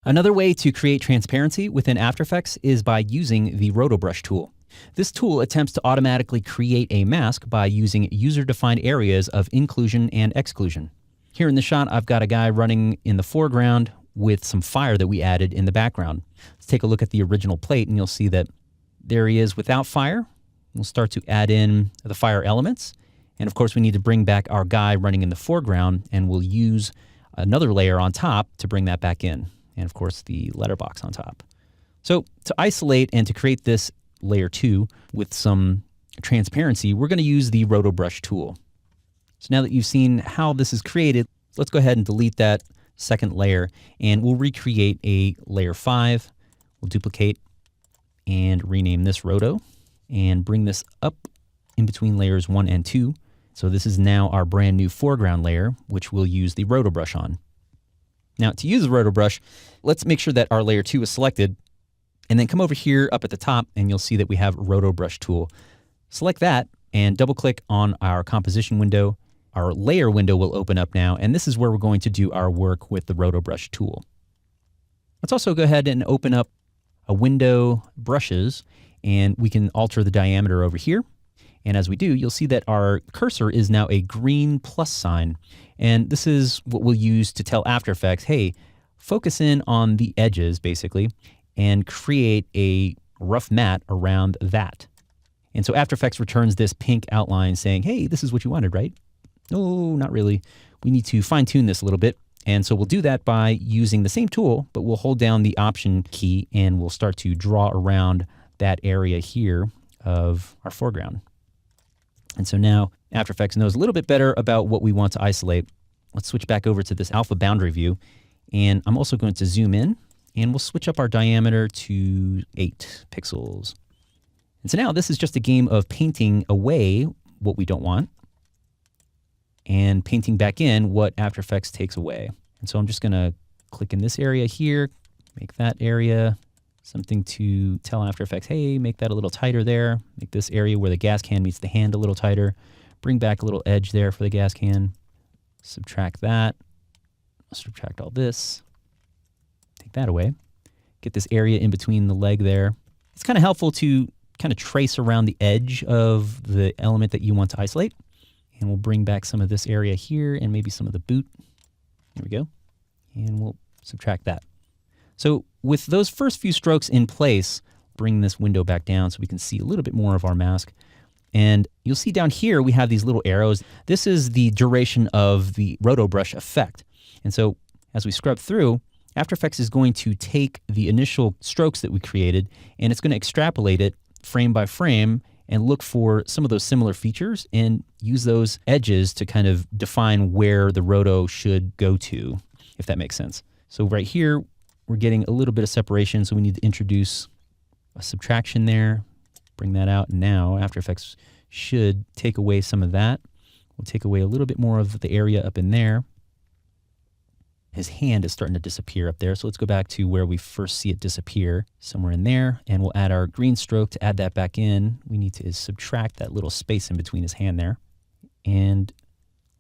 Another way to create transparency within After Effects is by using the Roto brush tool. This tool attempts to automatically create a mask by using user-defined areas of inclusion and exclusion. Here in the shot, I've got a guy running in the foreground with some fire that we added in the background. Let's take a look at the original plate, and you'll see that there he is without fire. We'll start to add in the fire elements. And of course, we need to bring back our guy running in the foreground, and we'll use another layer on top to bring that back in. And of course, the letterbox on top. So to isolate and to create this layer 2 with some transparency, we're going to use the Roto brush tool. So now that you've seen how this is created, let's go ahead and delete that second layer, and we'll recreate a layer 5. We'll duplicate and rename this Roto and bring this up in between layers 1 and 2. So this is now our brand new foreground layer, which we'll use the Roto brush on. Now, to use the Roto brush, let's make sure that our layer 2 is selected, and then come over here up at the top, and you'll see that we have Roto brush tool. Select that and double click on our composition window. Our layer window will open up now, and this is where we're going to do our work with the Roto brush tool. Let's also go ahead and open up a window, brushes, and we can alter the diameter over here. And as we do, you'll see that our cursor is now a green plus sign. And this is what we'll use to tell After Effects, hey, focus in on the edges, basically, and create a rough mat around that. And so After Effects returns this pink outline saying, hey, this is what you wanted, right? No, not really. We need to fine tune this a little bit. And so we'll do that by using the same tool, but we'll hold down the Option key and we'll start to draw around that area here of our foreground. And so now After Effects knows a little bit better about what we want to isolate. Let's switch back over to this alpha boundary view. And I'm also going to zoom in, and we'll switch up our diameter to 8 pixels. And so now this is just a game of painting away what we don't want and painting back in what After Effects takes away. And so I'm just going to click in this area here, make that area something to tell After Effects, hey, make that a little tighter there. Make this area where the gas can meets the hand a little tighter. Bring back a little edge there for the gas can. Subtract that. Subtract all this. Take that away. Get this area in between the leg there. It's kind of helpful to kind of trace around the edge of the element that you want to isolate. And we'll bring back some of this area here and maybe some of the boot. There we go. And we'll subtract that. So with those first few strokes in place, bring this window back down so we can see a little bit more of our mask. And you'll see down here we have these little arrows. This is the duration of the Roto brush effect. And so as we scrub through, After Effects is going to take the initial strokes that we created and it's going to extrapolate it frame by frame and look for some of those similar features and use those edges to kind of define where the Roto should go to, if that makes sense. So right here, we're getting a little bit of separation, so we need to introduce a subtraction there, bring that out, and now After Effects should take away some of that. We'll take away a little bit more of the area up in there. His hand is starting to disappear up there, so let's go back to where we first see it disappear, somewhere in there, and we'll add our green stroke. To add that back in, we need to subtract that little space in between his hand there. And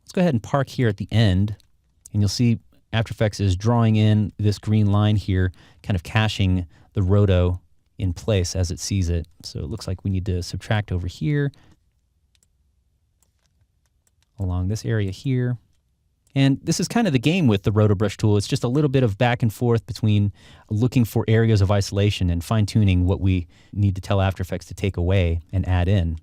let's go ahead and park here at the end, and you'll see After Effects is drawing in this green line here, kind of caching the Roto in place as it sees it. So it looks like we need to subtract over here, along this area here. And this is kind of the game with the Roto brush tool. It's just a little bit of back and forth between looking for areas of isolation and fine-tuning what we need to tell After Effects to take away and add in.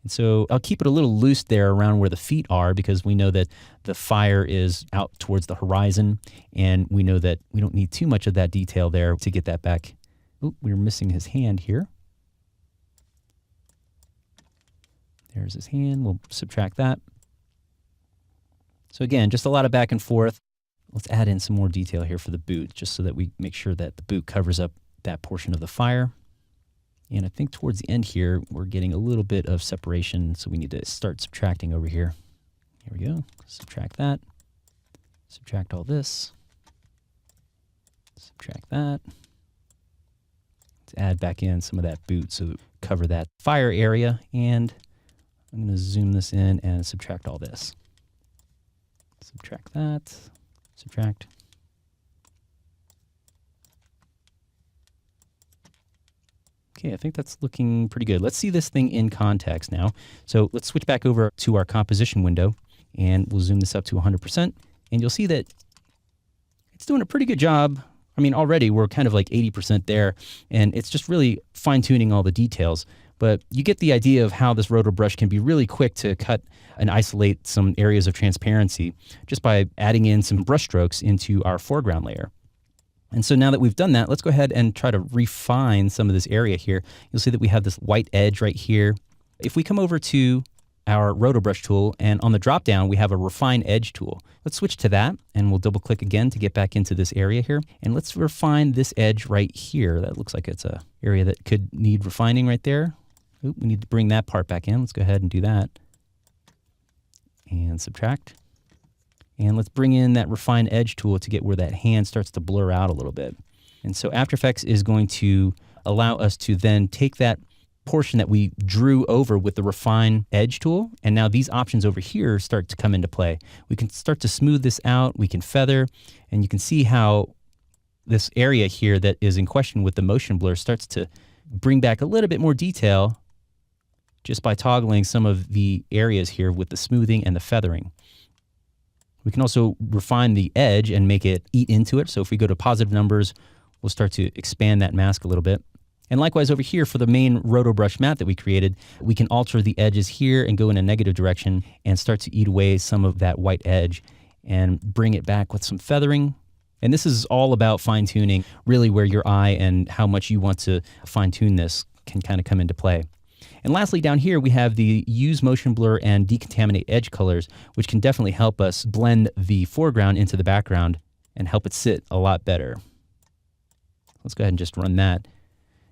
And so I'll keep it a little loose there around where the feet are because we know that the fire is out towards the horizon, and we know that we don't need too much of that detail there to get that back. Oop, we're missing his hand here. There's his hand. We'll subtract that. So again, just a lot of back and forth. Let's add in some more detail here for the boot, just so that we make sure that the boot covers up that portion of the fire. And I think towards the end here, we're getting a little bit of separation, so we need to start subtracting over here. Here we go. Subtract that. Subtract all this. Subtract that. Let's add back in some of that boot, so cover that fire area. And I'm going to zoom this in and subtract all this. Subtract that, subtract. Okay, I think that's looking pretty good. Let's see this thing in context now. So let's switch back over to our composition window, and we'll zoom this up to 100%. And you'll see that it's doing a pretty good job. I mean, already we're kind of like 80% there, and it's just really fine-tuning all the details. But you get the idea of how this roto brush can be really quick to cut and isolate some areas of transparency just by adding in some brush strokes into our foreground layer. And so now that we've done that, let's go ahead and try to refine some of this area here. You'll see that we have this white edge right here. If we come over to our roto brush tool, and on the drop down we have a refine edge tool. Let's switch to that, and we'll double click again to get back into this area here. And let's refine this edge right here. That looks like it's an area that could need refining right there. Oop, we need to bring that part back in. Let's go ahead and do that. And subtract. And let's bring in that refine edge tool to get where that hand starts to blur out a little bit. And so After Effects is going to allow us to then take that portion that we drew over with the refine edge tool, and now these options over here start to come into play. We can start to smooth this out, we can feather, and you can see how this area here that is in question with the motion blur starts to bring back a little bit more detail just by toggling some of the areas here with the smoothing and the feathering. We can also refine the edge and make it eat into it. So if we go to positive numbers, we'll start to expand that mask a little bit. And likewise over here for the main roto brush mat that we created, we can alter the edges here and go in a negative direction and start to eat away some of that white edge and bring it back with some feathering. And this is all about fine tuning, really where your eye and how much you want to fine tune this can kind of come into play. And lastly, down here, we have the Use Motion Blur and Decontaminate Edge colors, which can definitely help us blend the foreground into the background and help it sit a lot better. Let's go ahead and just run that.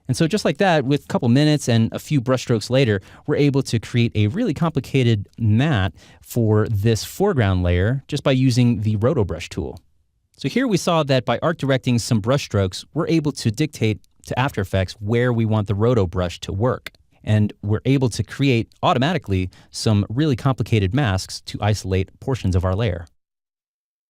And so just like that, with a couple minutes and a few brush strokes later, we're able to create a really complicated mat for this foreground layer just by using the Roto Brush tool. So here we saw that by art directing some brush strokes, we're able to dictate to After Effects where we want the Roto Brush to work. And we're able to create automatically some really complicated masks to isolate portions of our layer.